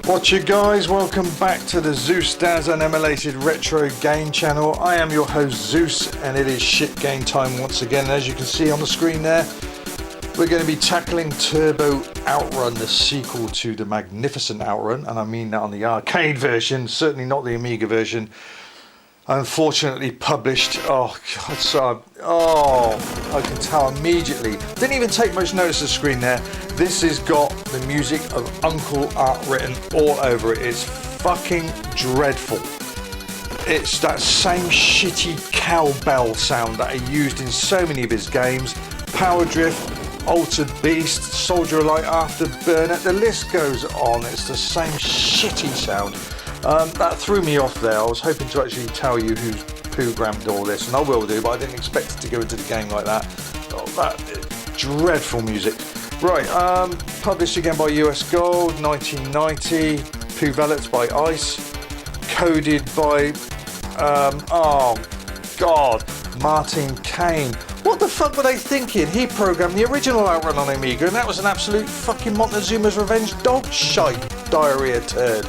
What's you guys, welcome back to the Zeusdaz Unemulated Retro Game channel. I am your host Zeus and it is shit game time once again. And as you can see on the screen there, we're going to be tackling Turbo Outrun, the sequel to the magnificent Outrun, and I mean that on the arcade version, certainly not the Amiga version. Unfortunately published, I can tell immediately, didn't even take much notice of the screen there. This has got the music of Uncle Art written all over it. It's fucking dreadful. It's that same shitty cowbell sound that he used in so many of his games. Power Drift, Altered Beast, Soldier of Light, Afterburner, the list goes on. It's the same shitty sound. That threw me off there. I was hoping to actually tell you who's programmed all this, and I will do, but I didn't expect it to go into the game like that. Oh, that dreadful music. Right, published again by US Gold, 1990, Puvelet by Ice, coded by, Martin Kane. What the fuck were they thinking? He programmed the original Outrun on Amiga, and that was an absolute fucking Montezuma's Revenge dog shite diarrhea turd.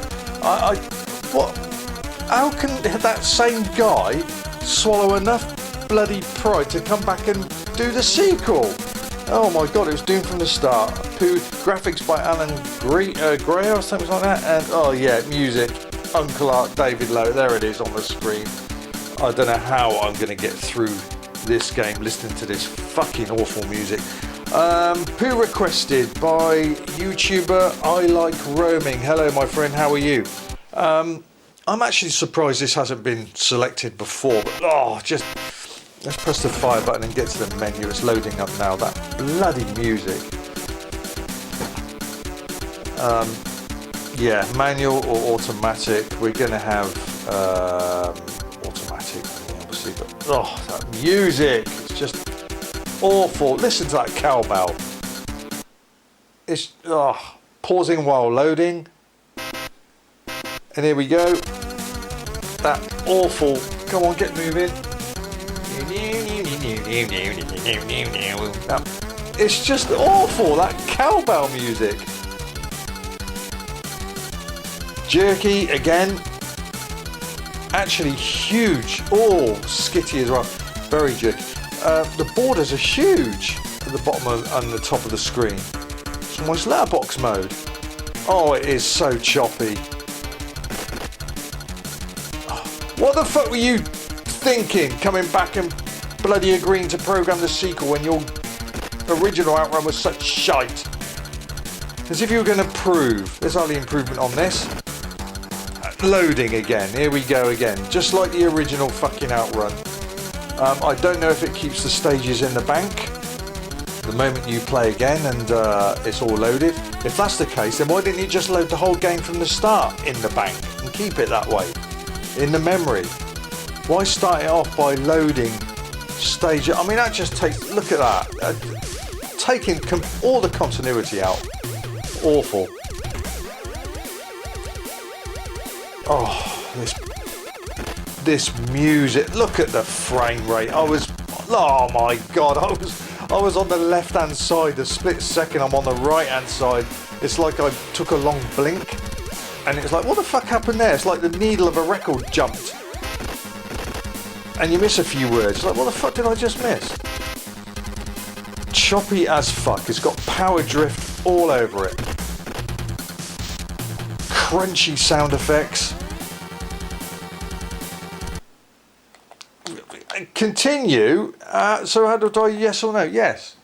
What? How can that same guy swallow enough bloody pride to come back and do the sequel? Oh my god, it was doomed from the start. Graphics by Alan Gray or something like that, and oh yeah, music, Uncle Art, David Lowe, there it is on the screen. I don't know how I'm going to get through this game listening to this fucking awful music. Poo requested by YouTuber I Like Roaming. Hello my friend, how are you? I'm actually surprised this hasn't been selected before, but let's press the fire button and get to the menu. It's loading up now. That bloody music. Yeah, manual or automatic. We're going to have automatic, obviously, but that music, it's just awful. Listen to that cowbell. It's pausing while loading. And here we go. That awful. Come on, get moving. It's just awful, that cowbell music. Jerky again. Actually huge. Oh, skitty as well. Very jerky. The borders are huge at the bottom and the top of the screen. It's almost letterbox mode. Oh, it is so choppy. What the fuck were you thinking, coming back and bloody agreeing to program the sequel when your original Outrun was such shite? As if you were going to prove. There's hardly improvement on this. Loading again. Here we go again. Just like the original fucking Outrun. I don't know if it keeps the stages in the bank the moment you play again and it's all loaded. If that's the case, then why didn't you just load the whole game from the start in the bank and keep it that way? In the memory. Why start it off by loading stage? I mean, that just takes, look at that, taking all the continuity out. Awful. Oh, this music, look at the frame rate. Oh my god, I was on the left hand side, the split second I'm on the right hand side. It's like I took a long blink. And it's like, what the fuck happened there? It's like the needle of a record jumped. And you miss a few words. It's like, what the fuck did I just miss? Choppy as fuck. It's got power drift all over it. Crunchy sound effects. Continue. So how do I, yes or no? Yes.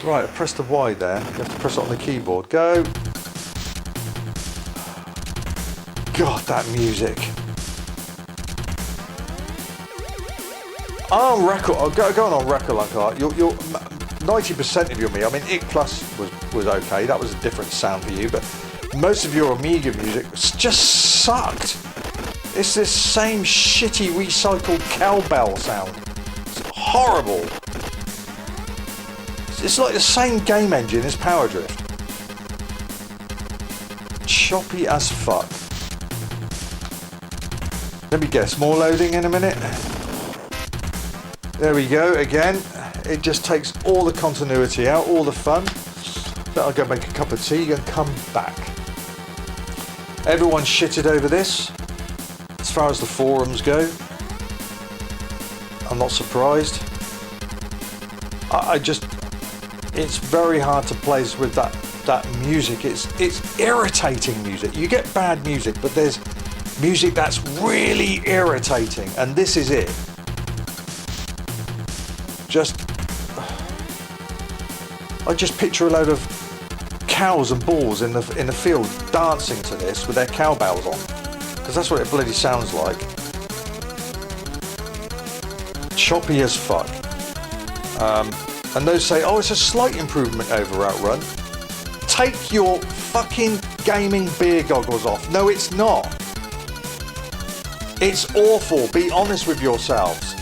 Right, I pressed the Y there. You have to press it on the keyboard. Go. God, that music. On record, going on record like that, you're 90% of your me. I mean, IC Plus was okay. That was a different sound for you, but most of your Amiga music just sucked. It's this same shitty recycled cowbell sound. It's horrible. It's like the same game engine as Power Drift. Choppy as fuck. Let me guess, more loading in a minute. There we go again. It just takes all the continuity out, all the fun. Then I'll go make a cup of tea and come back. Everyone shitted over this. As far as the forums go, I'm not surprised. It's very hard to place with that music. It's irritating music. You get bad music, but there's music that's really irritating, and this is it. I just picture a load of cows and bulls in the field dancing to this with their cowbells on, because that's what it bloody sounds like. Choppy as fuck. And those say, oh, it's a slight improvement over Outrun. Take your fucking gaming beer goggles off. No, it's not. It's awful. Be honest with yourselves.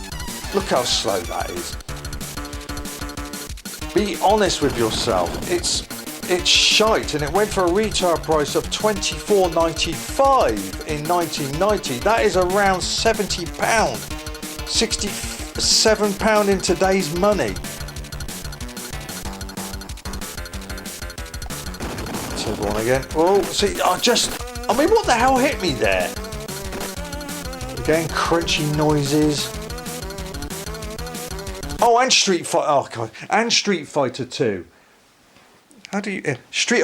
Look how slow that is. Be honest with yourself. It's shite, and it went for a retail price of £24.95 in 1990. That is around £70, £67 in today's money. Let's have one again. Oh, see, I mean, what the hell hit me there? Again, crunchy noises. Oh, and Street Fighter. Oh god, and Street Fighter 2. How do you I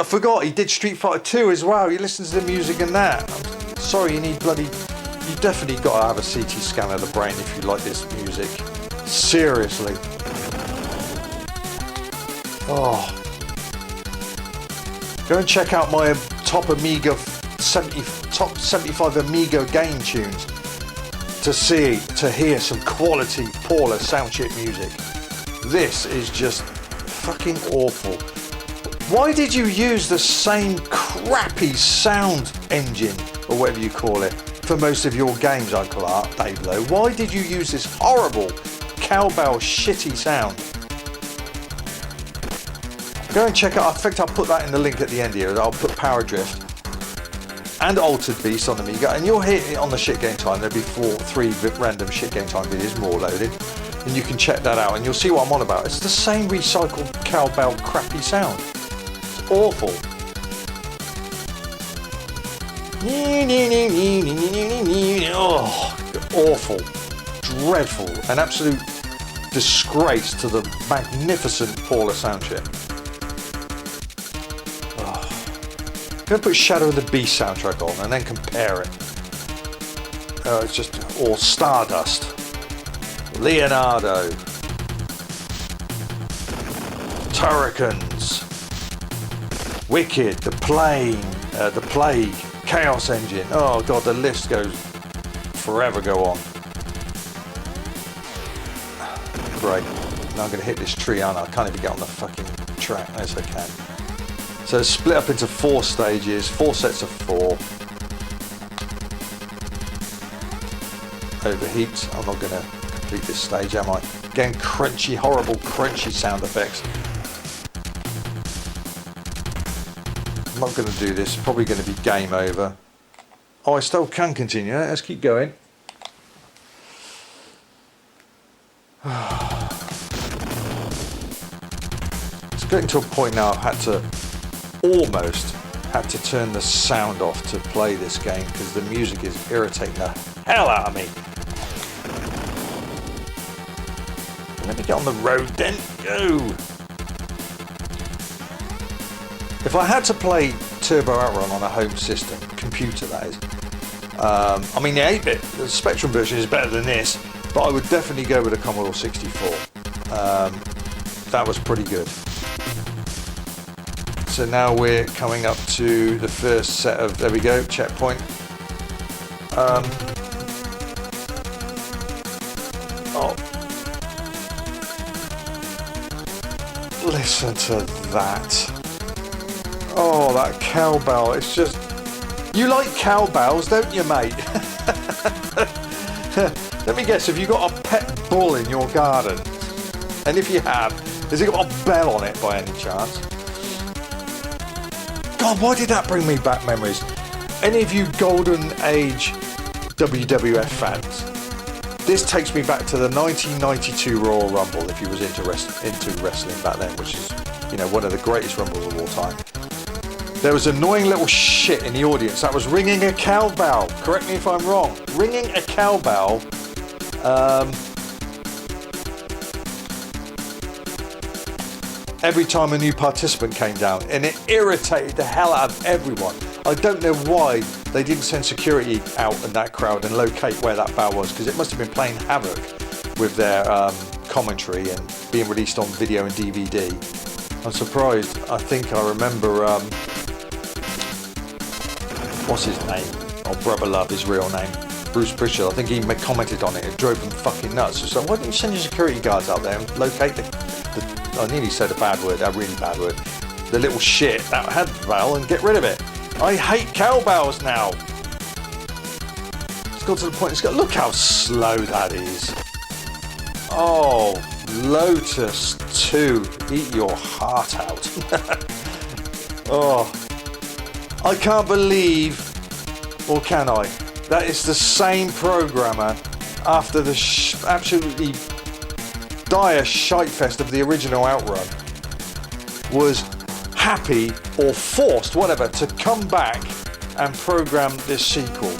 forgot he did Street Fighter 2 as well. You listen to the music in that. I'm sorry, you definitely got to have a CT scan of the brain if you like this music. Seriously. Oh. Go and check out my top 75 Amiga game tunes to hear some quality Paula soundchip music. This is just fucking awful. Why did you use the same crappy sound engine, or whatever you call it, for most of your games, Uncle Art, Dave Lowe? Why did you use this horrible cowbell shitty sound? Go and check out, in fact I'll put that in the link at the end here. I'll put Power Drift and Altered Beast on Amiga, and you'll hear it on the Shit Game Time. There'll be 3 random Shit Game Time videos, more loaded, and you can check that out and you'll see what I'm on about. It's the same recycled cowbell crappy sound. It's awful. Oh, awful, dreadful, an absolute disgrace to the magnificent Paula soundchip. I'm going to put Shadow of the Beast soundtrack on and then compare it. It's just all Stardust, Leonardo, Turricans, Wicked, The Plague, Chaos Engine. Oh god, the list goes forever go on. Great. Now I'm going to hit this tree, aren't I? I can't even get on the fucking track. Yes, I can. So it's split up into 4 stages, 4 sets of 4. Overheat. I'm not going to complete this stage, am I? Again, crunchy, horrible, crunchy sound effects. I'm not going to do this. It's probably going to be game over. Oh, I still can continue. Let's keep going. It's getting to a point now I've almost had to turn the sound off to play this game because the music is irritating the hell out of me. Let me get on the road then. Go! If I had to play Turbo Outrun on a home system, computer that is, I mean the 8-bit, the Spectrum version is better than this, but I would definitely go with a Commodore 64. That was pretty good. So now we're coming up to the first set of, there we go, checkpoint. Oh. Listen to that. Oh, that cowbell, it's just, you like cowbells, don't you, mate? Let me guess, have you got a pet bull in your garden? And if you have, Has it got a bell on it by any chance? God, why did that bring me back memories? Any of you Golden Age WWF fans? This takes me back to the 1992 Royal Rumble, if you was into wrestling back then, which is, you know, one of the greatest Rumbles of all time. There was an annoying little shit in the audience that was ringing a cowbell. Correct me if I'm wrong. Ringing a cowbell. Every time a new participant came down, and it irritated the hell out of everyone. I don't know why they didn't send security out in that crowd and locate where that bell was, because it must have been playing havoc with their commentary and being released on video and DVD. I'm surprised. I think I remember, what's his name? Oh, Brother Love, his real name. Bruce Pritchard. I think he commented on it. It drove them fucking nuts. So why don't you send your security guards out there and locate I nearly said a bad word, a really bad word. The little shit that had the bell and get rid of it. I hate cowbells now. It's got to the point, it's got, look how slow that is. Oh, Lotus 2, eat your heart out. Oh, I can't believe, or can I, that it's the same programmer after the absolutely dire shitefest of the original Outrun was happy or forced, whatever, to come back and program this sequel.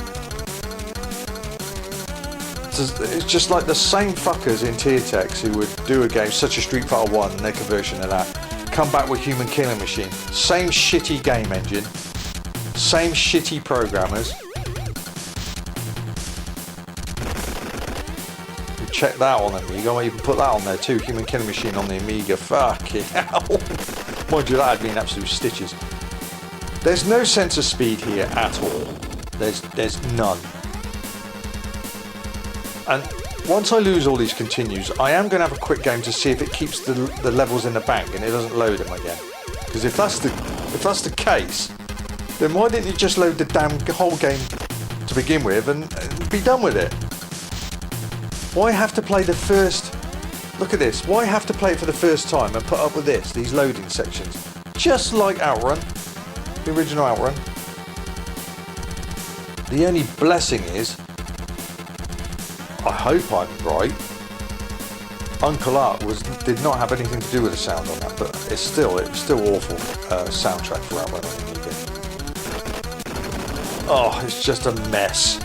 It's just like the same fuckers in Tiertex who would do a game such as Street Fighter 1 and their conversion of that, come back with Human Killing Machine. Same shitty game engine, same shitty programmers. Check that on Amiga. I even put that on there too. Human Killing Machine on the Amiga. Fucking hell. Mind you, that had been absolute stitches. There's no sense of speed here at all. There's none. And once I lose all these continues, I am going to have a quick game to see if it keeps the levels in the bank and it doesn't load them again. Because if that's the case, then why didn't you just load the damn whole game to begin with and be done with it? Why have to play the first... Look at this. Why have to play it for the first time and put up with this, these loading sections? Just like Outrun, the original Outrun. The only blessing is, I hope I'm right, Uncle Art did not have anything to do with the sound on that, but it was still awful soundtrack for Outrun on Amiga. Oh, it's just a mess.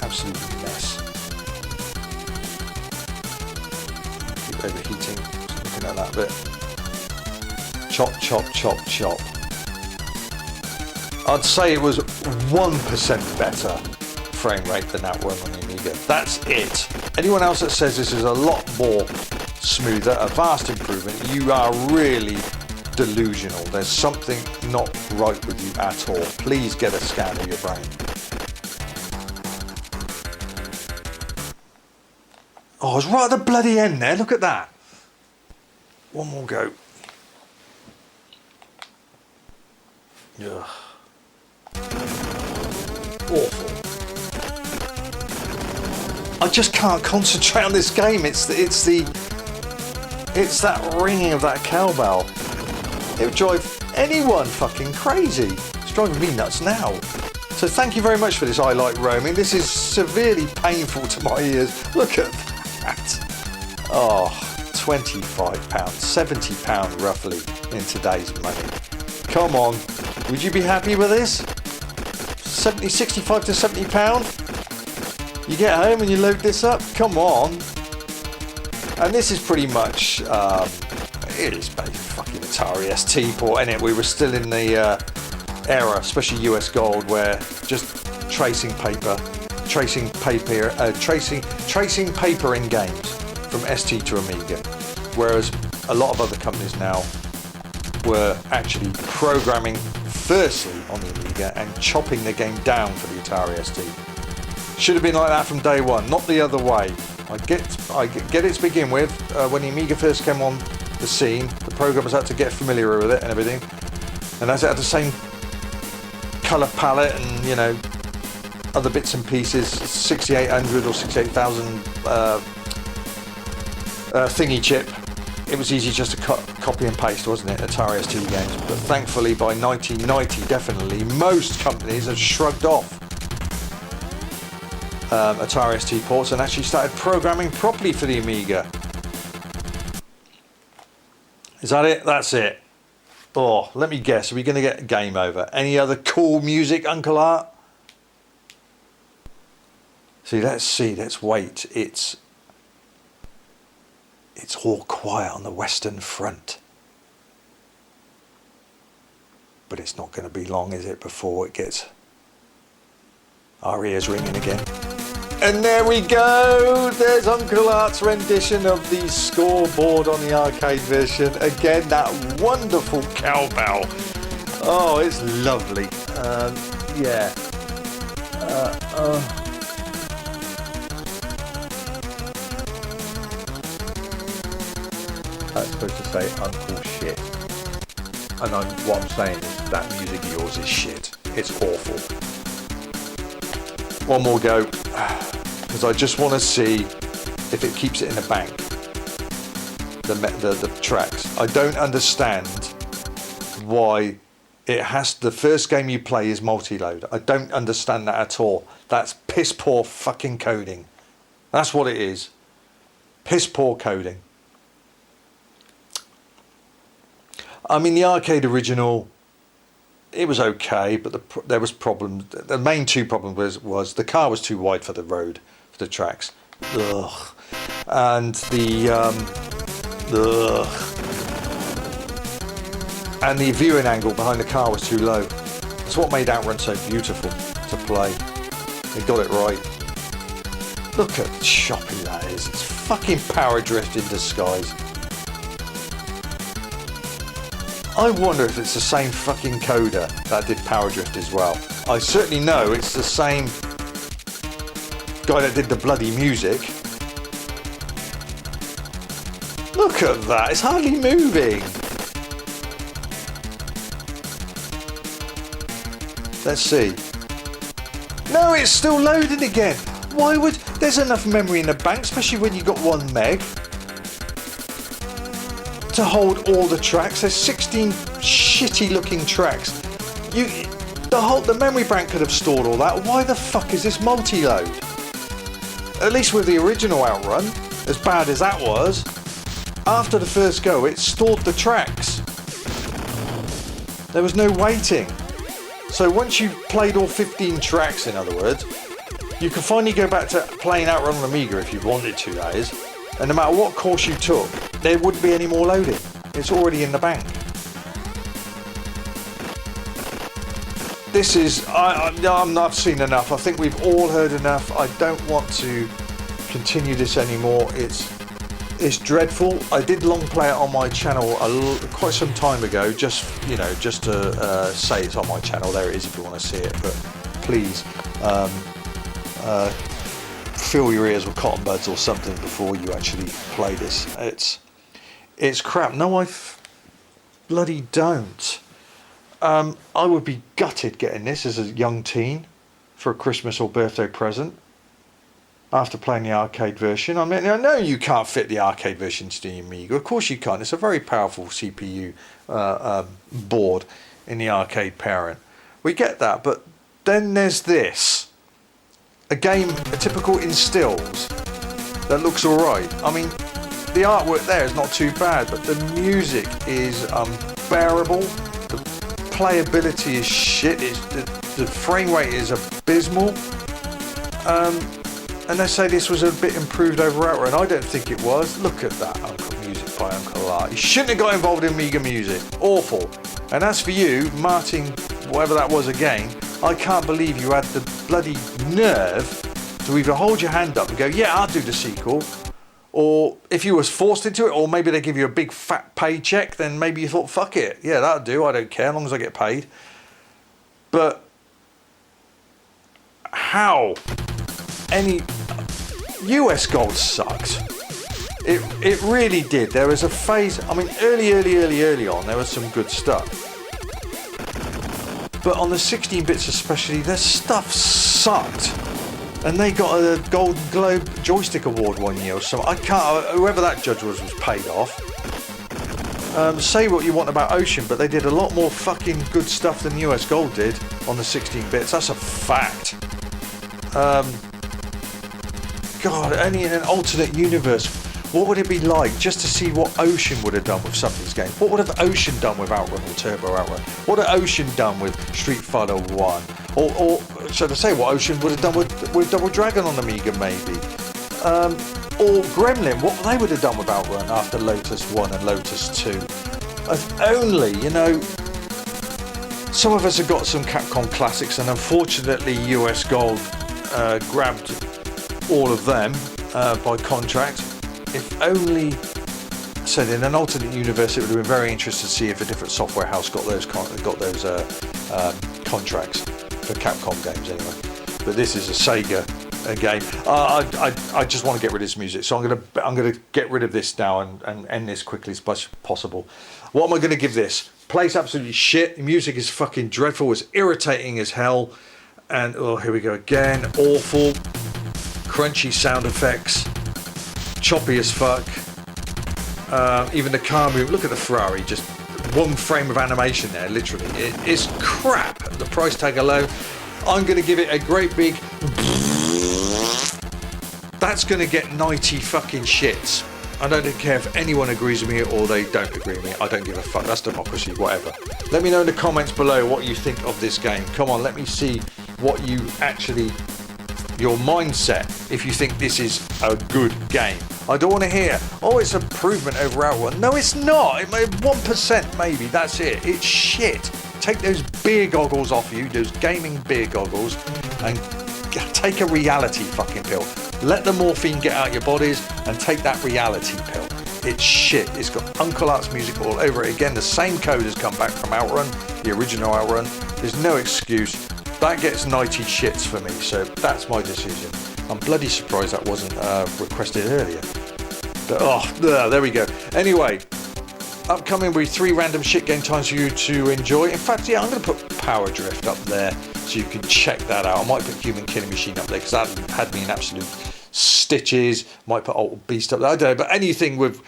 Absolute mess. Keep overheating. Just looking at that bit. Chop, chop, chop, chop. I'd say it was 1% better frame rate than Outrun on the Amiga. That's it. Anyone else that says this is a lot more smoother, a vast improvement, you are really delusional. There's something not right with you at all. Please get a scan of your brain. Oh, I was right at the bloody end there. Look at that. One more go. Ugh. Awful. I just can't concentrate on this game. It's that ringing of that cowbell. It would drive anyone fucking crazy. It's driving me nuts now. So thank you very much for this I Like Roaming. This is severely painful to my ears. Look at that. Oh, £25, £70 roughly in today's money. Come on, would you be happy with this? 65 to £70? You get home and you load this up? Come on. And this is pretty much, it is basically fucking Atari ST port, innit? We were still in the era, especially US Gold, where just tracing paper in games from ST to Amiga, whereas a lot of other companies now were actually programming firstly on the Amiga and chopping the game down for the Atari ST. Should have been like that from day one, not the other way. I get it to begin with. When the Amiga first came on the scene, the programmers had to get familiar with it and everything, and as it had the same colour palette and, you know, other bits and pieces, 6800 or 68,000 thingy chip. It was easy just to copy and paste, wasn't it? Atari ST games. But thankfully, by 1990, definitely, most companies have shrugged off Atari ST ports and actually started programming properly for the Amiga. Is that it? That's it. Oh, let me guess. Are we going to get game over? Any other cool music, Uncle Art? See, let's wait. It's all quiet on the Western Front. But it's not going to be long, is it, before it gets our ears ringing again. And there we go! There's Uncle Art's rendition of the scoreboard on the arcade version. Again, that wonderful cowbell. Oh, it's lovely. Yeah. I'm supposed to say Uncle Shit. And what I'm saying is that music of yours is shit. It's awful. One more go, because I just want to see if it keeps it in the bank. The tracks. I don't understand why it has. The first game you play is multi-load. I don't understand that at all. That's piss poor fucking coding. That's what it is. Piss poor coding. I mean, the arcade original, it was okay, but there was problems. The main two problems was the car was too wide for the road, for the tracks. Ugh. And and the viewing angle behind the car was too low. That's what made Outrun so beautiful to play. They got it right. Look at how choppy that is. It's fucking Power Drift in disguise. I wonder if it's the same fucking coder that did Power Drift as well. I certainly know it's the same guy that did the bloody music. Look at that, it's hardly moving. Let's see. No, it's still loading again. Why would... There's enough memory in the bank, especially when you've got 1 meg. To hold all the tracks. There's 16 shitty looking tracks. The memory bank could have stored all that. Why the fuck is this multi-load? At least with the original Outrun, as bad as that was, after the first go it stored the tracks. There was no waiting. So once you've played all 15 tracks, in other words, you can finally go back to playing Outrun on Amiga if you wanted to, that is. And no matter what course you took, there wouldn't be any more loading. It's already in the bank. This is... I've seen enough. I think we've all heard enough. I don't want to continue this anymore. It's dreadful. I did long play it on my channel quite some time ago, just to say it's on my channel. There it is if you want to see it. But please... fill your ears with cotton buds or something before you actually play this. It's crap. No, I bloody don't. I would be gutted getting this as a young teen for a Christmas or birthday present after playing the arcade version. I mean, I know you can't fit the arcade version to the Amiga. Of course you can't. It's a very powerful CPU board in the arcade parent. We get that, but then there's this. A typical in stills that looks alright. I mean, the artwork there is not too bad, but the music is unbearable. The playability is shit. The frame rate is abysmal. And they say this was a bit improved over Outrun. I don't think it was. Look at that music by Uncle Art. He shouldn't have got involved in Amiga music. Awful. And as for you, Martin, whatever that was again, I can't believe you had the bloody nerve to either hold your hand up and go, yeah, I'll do the sequel. Or if you was forced into it, or maybe they give you a big fat paycheck, then maybe you thought, fuck it. Yeah, that'll do. I don't care as long as I get paid. But how? US Gold sucked. It really did. There was a phase, I mean, early on, there was some good stuff. But on the 16 bits especially, their stuff sucked. And they got a Golden Globe Joystick Award one year or something. I can't, whoever that judge was paid off. Say what you want about Ocean, but they did a lot more fucking good stuff than US Gold did on the 16 bits. That's a fact. God, only in an alternate universe, what would it be like just to see what Ocean would have done with some of these games? What would have Ocean done with Outrun or Turbo Outrun? What would Ocean done with Street Fighter 1? Or should I say what Ocean would have done with Double Dragon on Amiga maybe? Or Gremlin, what they would have done with Outrun after Lotus 1 and Lotus 2. If only, you know, some of us have got some Capcom classics, and unfortunately US Gold grabbed all of them by contract. If only, said in an alternate universe, it would have been very interesting to see if a different software house got those contracts for Capcom games anyway. But this is a Sega game. I just want to get rid of this music, so I'm gonna get rid of this now and end this quickly as possible. What am I going to give this? Plays absolutely shit. The music is fucking dreadful. It's irritating as hell. And oh, here we go again. Awful. Crunchy sound effects. Choppy as fuck. Even the car move. Look at the Ferrari. Just one frame of animation there, literally. It's crap. The price tag alone. I'm going to give it a great big... That's going to get 90 fucking shits. I don't care if anyone agrees with me or they don't agree with me. I don't give a fuck. That's democracy, whatever. Let me know in the comments below what you think of this game. Come on, let me see what you actually... your mindset, if you think this is a good game. I don't want to hear, oh, it's an improvement over Outrun. No, it's not. It may 1% maybe. That's it. It's shit. Take those beer goggles off you, those gaming beer goggles, and take a reality fucking pill. Let the morphine get out your bodies and take that reality pill. It's shit. It's got Uncle Art's music all over it. Again, the same code has come back from Outrun, the original Outrun. There's no excuse. That gets 90 shits for me, so that's my decision. I'm bloody surprised that wasn't requested earlier. But, oh, there we go. Anyway, upcoming will be 3 random shit game times for you to enjoy. In fact, yeah, I'm going to put Power Drift up there so you can check that out. I might put Human Killing Machine up there because that had me in absolute stitches. Might put Altered Beast up there. I don't know, but anything with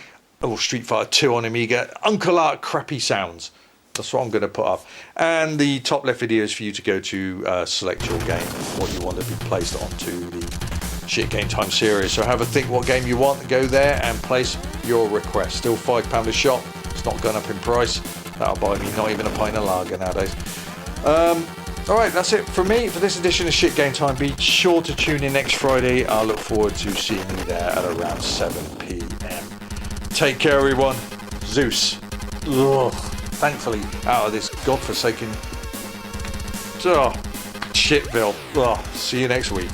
Street Fighter 2 on Amiga. Uncle Art crappy sounds. That's what I'm going to put up. And the top left video is for you to go to select your game, what you want to be placed onto the Shit Game Time series. So have a think what game you want, go there and place your request. Still £5 a shot. It's not gone up in price. That'll buy me not even a pint of lager nowadays. Alright, that's it from me for this edition of Shit Game Time. Be sure to tune in next Friday. I look forward to seeing you there at around 7 PM. Take care, everyone. Zeus. Ugh. Thankfully, out of this godforsaken shitville. See you next week.